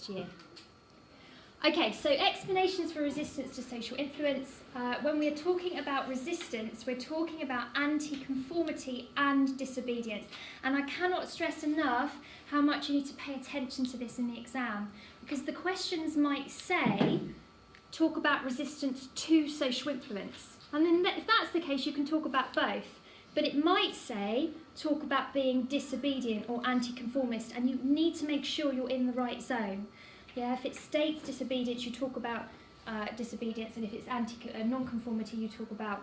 next year. Okay, so explanations for resistance to social influence. When we are talking about resistance, we're talking about anti-conformity and disobedience. And I cannot stress enough how much you need to pay attention to this in the exam, because the questions might say, talk about resistance to social influence. And then if that's the case, you can talk about both. But it might say, talk about being disobedient or anti-conformist, and you need to make sure you're in the right zone. Yeah, if it states disobedience, you talk about disobedience, and if it's non-conformity, you talk about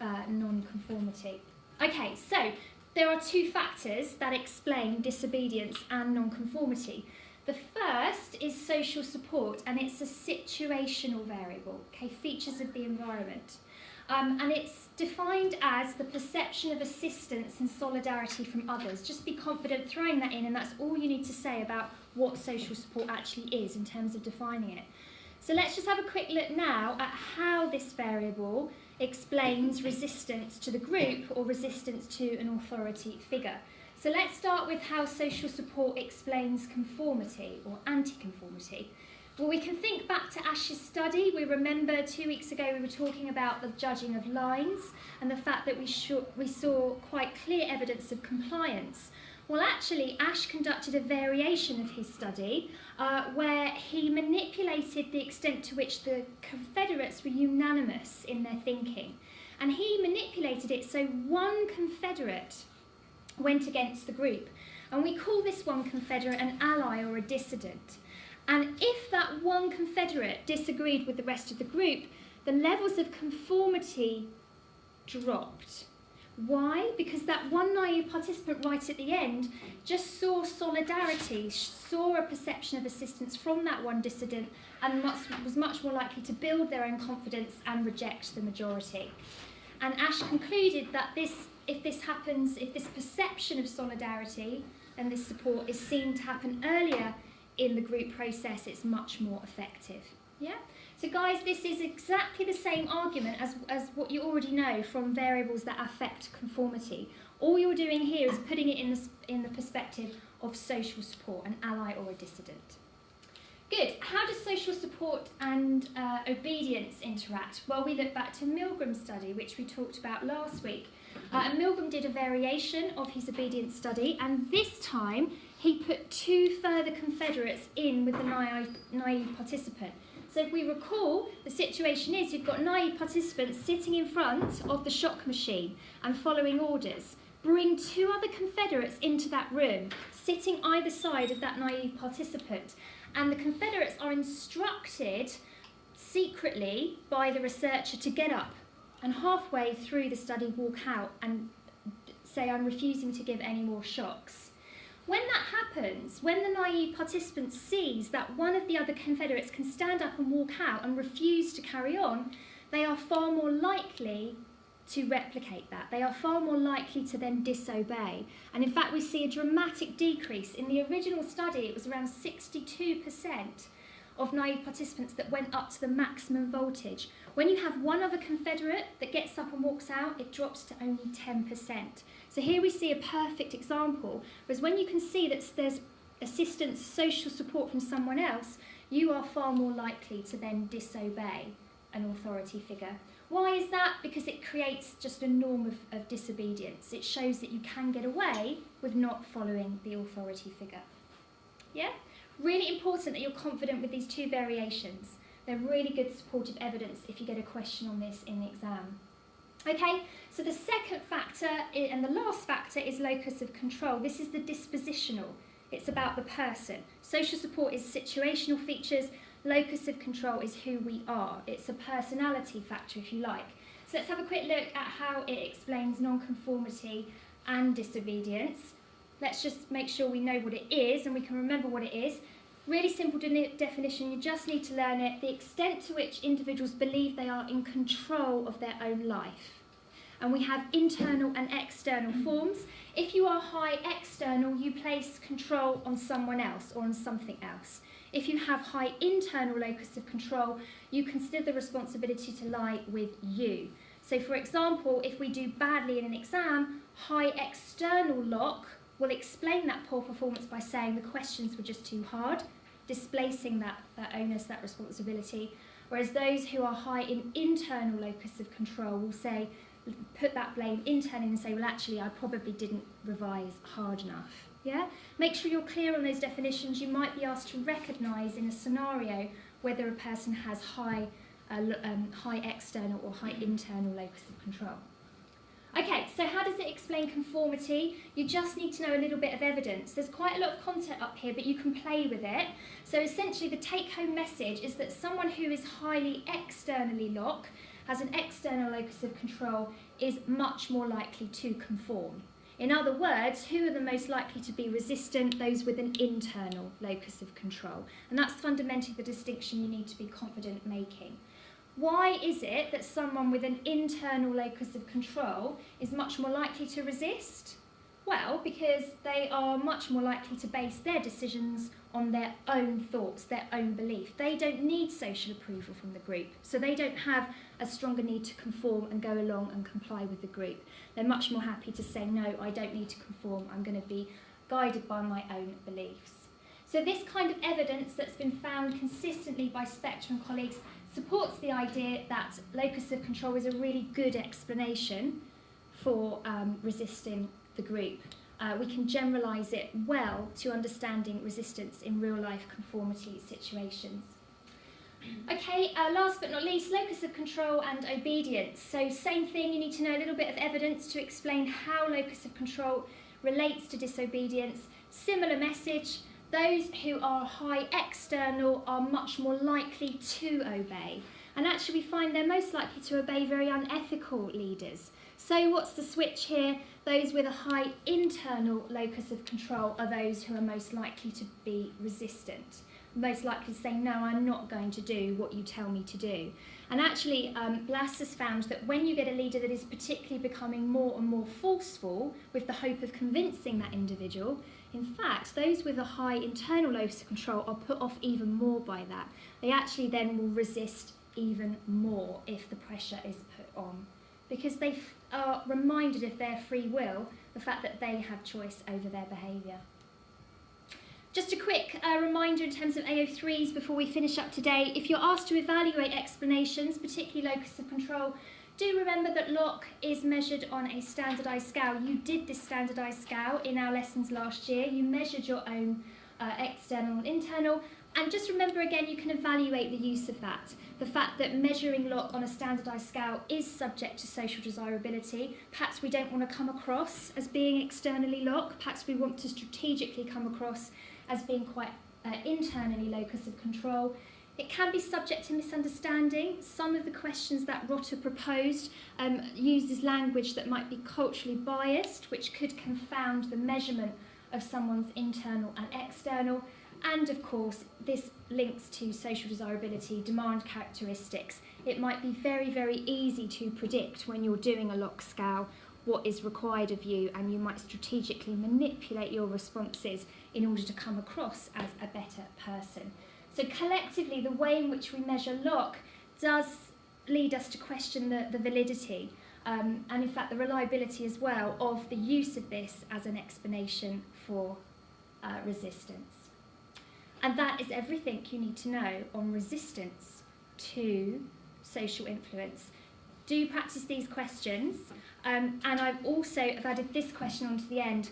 non-conformity. Okay, so there are two factors that explain disobedience and non-conformity. The first is social support, and it's a situational variable, okay, features of the environment. And it's defined as the perception of assistance and solidarity from others. Just be confident throwing that in, and that's all you need to say about what social support actually is in terms of defining it. So let's just have a quick look now at how this variable explains resistance to the group or resistance to an authority figure. So let's start with how social support explains conformity or anti-conformity. Well, we can think back to Ash's study. We remember 2 weeks ago we were talking about the judging of lines and the fact that we saw quite clear evidence of compliance. Well, actually, Ash conducted a variation of his study where he manipulated the extent to which the Confederates were unanimous in their thinking. And he manipulated it so one Confederate went against the group. And we call this one Confederate an ally or a dissident. And if that one Confederate disagreed with the rest of the group, the levels of conformity dropped. Why? Because that one naive participant right at the end just saw solidarity, saw a perception of assistance from that one dissident, and was much more likely to build their own confidence and reject the majority. And Ash concluded that if this perception of solidarity and this support is seen to happen earlier in the group process, it's much more effective. Yeah? So guys, this is exactly the same argument as what you already know from variables that affect conformity. All you're doing here is putting it in the perspective of social support, an ally or a dissident. Good. How does social support and obedience interact? Well, we look back to Milgram's study, which we talked about last week. And Milgram did a variation of his obedience study, and this time he put 2 further Confederates in with the naive participant. So if we recall, the situation is you've got naive participants sitting in front of the shock machine and following orders. Bring 2 other Confederates into that room, sitting either side of that naive participant. And the Confederates are instructed secretly by the researcher to get up and halfway through the study walk out and say, I'm refusing to give any more shocks. When that happens, when the naive participant sees that one of the other Confederates can stand up and walk out and refuse to carry on, they are far more likely to replicate that. They are far more likely to then disobey. And in fact, we see a dramatic decrease. In the original study, it was around 62% of naive participants that went up to the maximum voltage. When you have one other Confederate that gets up and walks out, it drops to only 10%. So here we see a perfect example, whereas when you can see that there's assistance, social support from someone else, you are far more likely to then disobey an authority figure. Why is that? Because it creates just a norm of disobedience. It shows that you can get away with not following the authority figure. Yeah? Really important that you're confident with these 2 variations. They're really good supportive evidence if you get a question on this in the exam. Okay, so the second factor and the last factor is locus of control. This is the dispositional. It's about the person. Social support is situational features. Locus of control is who we are. It's a personality factor, if you like. So let's have a quick look at how it explains non-conformity and disobedience. Let's just make sure we know what it is and we can remember what it is. Really simple definition, you just need to learn it. The extent to which individuals believe they are in control of their own life. And we have internal and external forms. If you are high external, you place control on someone else or on something else. If you have high internal locus of control, you consider the responsibility to lie with you. So for example, if we do badly in an exam, high external lock will explain that poor performance by saying the questions were just too hard. displacing that onus, that responsibility, whereas those who are high in internal locus of control will say, put that blame internally and say, well, actually, I probably didn't revise hard enough. Yeah? Make sure you're clear on those definitions. You might be asked to recognise in a scenario whether a person has high external or high internal locus of control. Okay, so how does it explain conformity? You just need to know a little bit of evidence. There's quite a lot of content up here, but you can play with it. So essentially the take-home message is that someone who is highly externally locked, has an external locus of control, is much more likely to conform. In other words, who are the most likely to be resistant? Those with an internal locus of control. And that's fundamentally the distinction you need to be confident making. Why is it that someone with an internal locus of control is much more likely to resist? Well, because they are much more likely to base their decisions on their own thoughts, their own belief. They don't need social approval from the group, so they don't have a stronger need to conform and go along and comply with the group. They're much more happy to say, no, I don't need to conform, I'm going to be guided by my own beliefs. So this kind of evidence that's been found consistently by Spector and colleagues supports the idea that locus of control is a really good explanation for resisting the group. We can generalise it well to understanding resistance in real-life conformity situations. Okay, last but not least, locus of control and obedience. So same thing, you need to know a little bit of evidence to explain how locus of control relates to disobedience. Similar message. Those who are high external are much more likely to obey. And actually we find they're most likely to obey very unethical leaders. So what's the switch here? Those with a high internal locus of control are those who are most likely to be resistant. Most likely to say, no, I'm not going to do what you tell me to do. And actually, Blass has found that when you get a leader that is particularly becoming more and more forceful with the hope of convincing that individual, in fact, those with a high internal locus of control are put off even more by that. They actually then will resist even more if the pressure is put on, because they are reminded of their free will, the fact that they have choice over their behaviour. Just a quick reminder in terms of AO3s before we finish up today. If you're asked to evaluate explanations, particularly locus of control, do remember that lock is measured on a standardised scale. You did this standardised scale in our lessons last year. You measured your own external and internal. And just remember again, you can evaluate the use of that. The fact that measuring lock on a standardised scale is subject to social desirability. Perhaps we don't want to come across as being externally locked. Perhaps we want to strategically come across as being quite internally locus of control. It can be subject to misunderstanding. Some of the questions that Rotter proposed uses language that might be culturally biased, which could confound the measurement of someone's internal and external. And of course, this links to social desirability, demand characteristics. It might be very, very easy to predict when you're doing a lock scale what is required of you, and you might strategically manipulate your responses in order to come across as a better person. So collectively, the way in which we measure lock does lead us to question the validity and in fact the reliability as well of the use of this as an explanation for resistance. And that is everything you need to know on resistance to social influence. Do practice these questions, and I've also added this question onto the end.